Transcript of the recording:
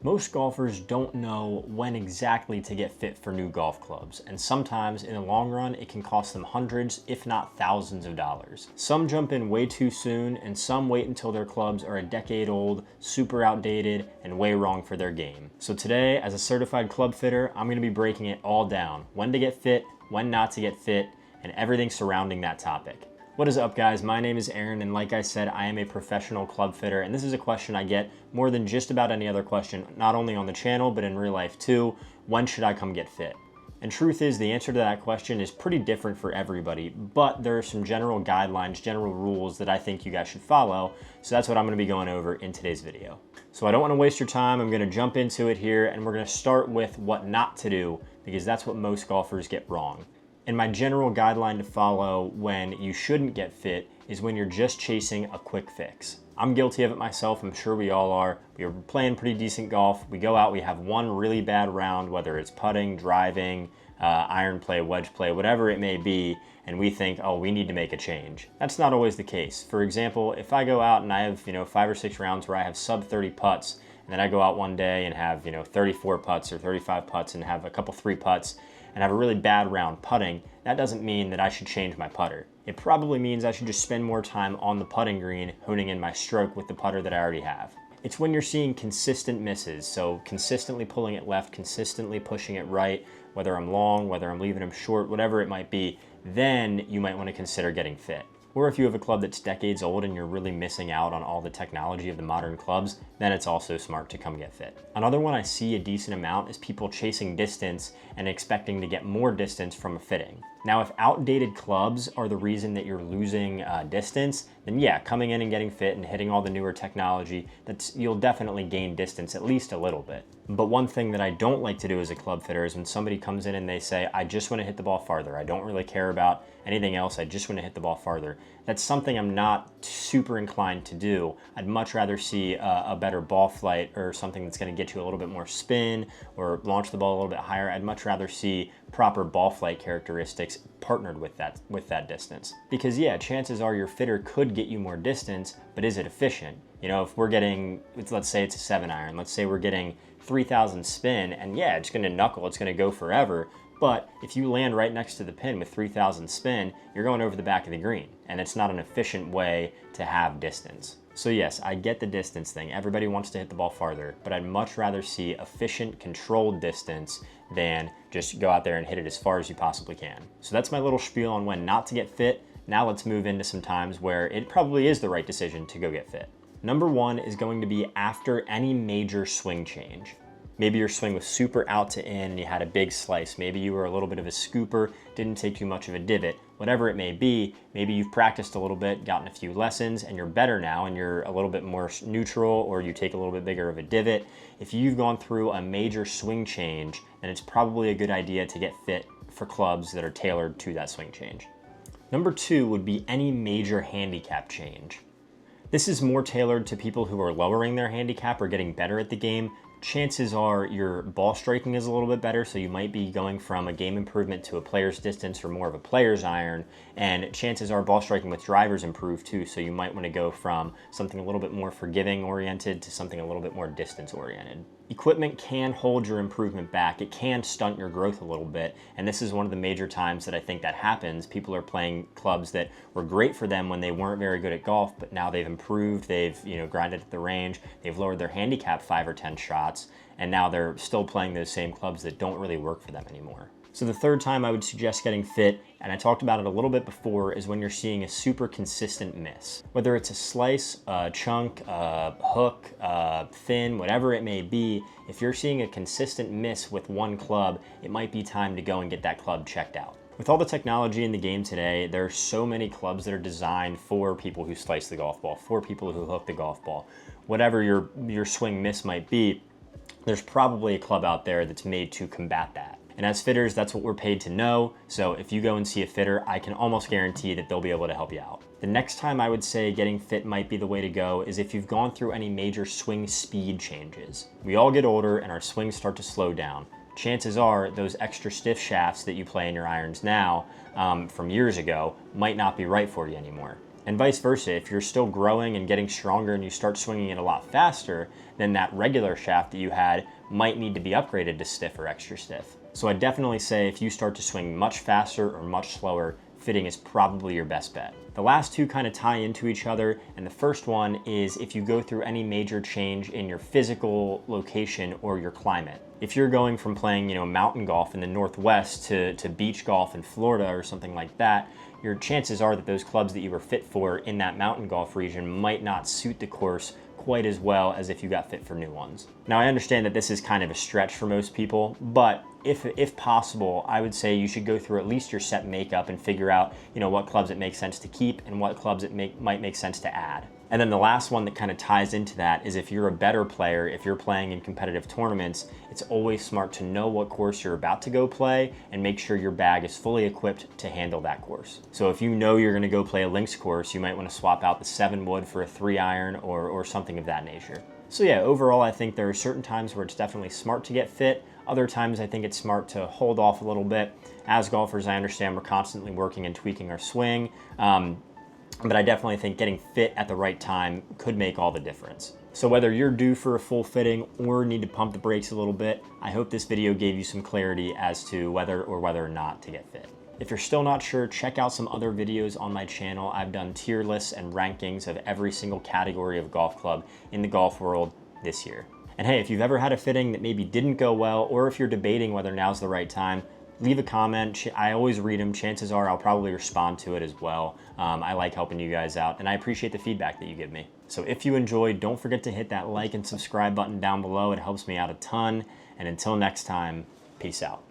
Most golfers don't know when exactly to get fit for new golf clubs, and sometimes in the long run it can cost them hundreds, if not thousands of dollars. Some jump in way too soon, and some wait until their clubs are a decade old, super outdated, and way wrong for their game. So today, as a certified club fitter, I'm going to be breaking it all down. When to get fit, when not to get fit, and everything surrounding that topic. What is up, guys? My name is Aaron, and like I said, I am a professional club fitter, and this is a question I get more than just about any other question, not only on the channel, but in real life too. When should I come get fit? And truth is, the answer to that question is pretty different for everybody, but there are some general guidelines, general rules that I think you guys should follow, so that's what I'm going to be going over in today's video. So I don't want to waste your time. I'm going to jump into it here, and we're going to start with what not to do, because that's what most golfers get wrong. And my general guideline to follow when you shouldn't get fit is when you're just chasing a quick fix. I'm guilty of it myself, I'm sure we all are. We're playing pretty decent golf. We go out, we have one really bad round, whether it's putting, driving, iron play, wedge play, whatever it may be, and we think, oh, we need to make a change. That's not always the case. For example, if I go out and I have 5 or 6 rounds where I have sub 30 putts, and then I go out one day and have 34 putts or 35 putts and have a couple 3 putts, and have a really bad round putting, that doesn't mean that I should change my putter. It probably means I should just spend more time on the putting green, honing in my stroke with the putter that I already have. It's when you're seeing consistent misses, so consistently pulling it left, consistently pushing it right, whether I'm long, whether I'm leaving them short, whatever it might be, then you might want to consider getting fit. Or if you have a club that's decades old and you're really missing out on all the technology of the modern clubs, then it's also smart to come get fit. Another one I see a decent amount is people chasing distance and expecting to get more distance from a fitting. Now, if outdated clubs are the reason that you're losing distance, then yeah, coming in and getting fit and hitting all the newer technology, you'll definitely gain distance at least a little bit. But one thing that I don't like to do as a club fitter is when somebody comes in and they say, I just want to hit the ball farther. I don't really care about anything else. I just want to hit the ball farther. That's something I'm not super inclined to do. I'd much rather see a better ball flight or something that's going to get you a little bit more spin or launch the ball a little bit higher. I'd much rather see proper ball flight characteristics partnered with that distance. Because yeah, chances are your fitter could get you more distance, but is it efficient? If we're getting, let's say it's a 7-iron, let's say we're getting 3,000 spin, and yeah, it's going to knuckle, it's going to go forever. But if you land right next to the pin with 3,000 spin, you're going over the back of the green, and it's not an efficient way to have distance. So yes, I get the distance thing. Everybody wants to hit the ball farther, but I'd much rather see efficient, controlled distance than just go out there and hit it as far as you possibly can. So that's my little spiel on when not to get fit. Now let's move into some times where it probably is the right decision to go get fit. Number 1 is going to be after any major swing change. Maybe your swing was super out to in and you had a big slice. Maybe you were a little bit of a scooper, didn't take too much of a divot. Whatever it may be, maybe you've practiced a little bit, gotten a few lessons, and you're better now and you're a little bit more neutral, or you take a little bit bigger of a divot. If you've gone through a major swing change, then it's probably a good idea to get fit for clubs that are tailored to that swing change. Number 2 would be any major handicap change. This is more tailored to people who are lowering their handicap or getting better at the game. Chances are your ball striking is a little bit better, so you might be going from a game improvement to a player's distance or more of a player's iron, and chances are ball striking with drivers improve too, so you might want to go from something a little bit more forgiving oriented to something a little bit more distance oriented. Equipment can hold your improvement back. It can stunt your growth a little bit, and this is one of the major times that I think that happens. People are playing clubs that were great for them when they weren't very good at golf, but now they've improved, they've grinded at the range, they've lowered their handicap 5 or 10 shots, and now they're still playing those same clubs that don't really work for them anymore. So the third time I would suggest getting fit, and I talked about it a little bit before, is when you're seeing a super consistent miss. Whether it's a slice, a chunk, a hook, thin, whatever it may be, if you're seeing a consistent miss with one club, it might be time to go and get that club checked out. With all the technology in the game today, there are so many clubs that are designed for people who slice the golf ball, for people who hook the golf ball. Whatever your swing miss might be, there's probably a club out there that's made to combat that. And as fitters, that's what we're paid to know. So if you go and see a fitter, I can almost guarantee that they'll be able to help you out. The next time I would say getting fit might be the way to go is if you've gone through any major swing speed changes. We all get older and our swings start to slow down. Chances are those extra stiff shafts that you play in your irons now from years ago might not be right for you anymore. And vice versa, if you're still growing and getting stronger and you start swinging it a lot faster, then that regular shaft that you had might need to be upgraded to stiff or extra stiff. So I definitely say if you start to swing much faster or much slower, fitting is probably your best bet. The last two kind of tie into each other, and the first one is if you go through any major change in your physical location or your climate. If you're going from playing, mountain golf in the Northwest to beach golf in Florida or something like that, your chances are that those clubs that you were fit for in that mountain golf region might not suit the course quite as well as if you got fit for new ones. Now, I understand that this is kind of a stretch for most people, but if possible, I would say you should go through at least your set makeup and figure out, what clubs it makes sense to keep and what clubs it might make sense to add. And then the last one that kind of ties into that is if you're a better player, if you're playing in competitive tournaments, it's always smart to know what course you're about to go play and make sure your bag is fully equipped to handle that course. So if you know you're going to go play a links course, you might want to swap out the 7-wood for a 3-iron or something of that nature. So yeah, overall, I think there are certain times where it's definitely smart to get fit. Other times I think it's smart to hold off a little bit. As golfers, I understand we're constantly working and tweaking our swing. But I definitely think getting fit at the right time could make all the difference. So whether you're due for a full fitting or need to pump the brakes a little bit, I hope this video gave you some clarity as to whether or not to get fit. If you're still not sure, check out some other videos on my channel. I've done tier lists and rankings of every single category of golf club in the golf world this year. And hey, if you've ever had a fitting that maybe didn't go well, or if you're debating whether now's the right time, leave a comment. I always read them. Chances are I'll probably respond to it as well. I like helping you guys out, and I appreciate the feedback that you give me. So if you enjoyed, don't forget to hit that like and subscribe button down below. It helps me out a ton. And until next time, peace out.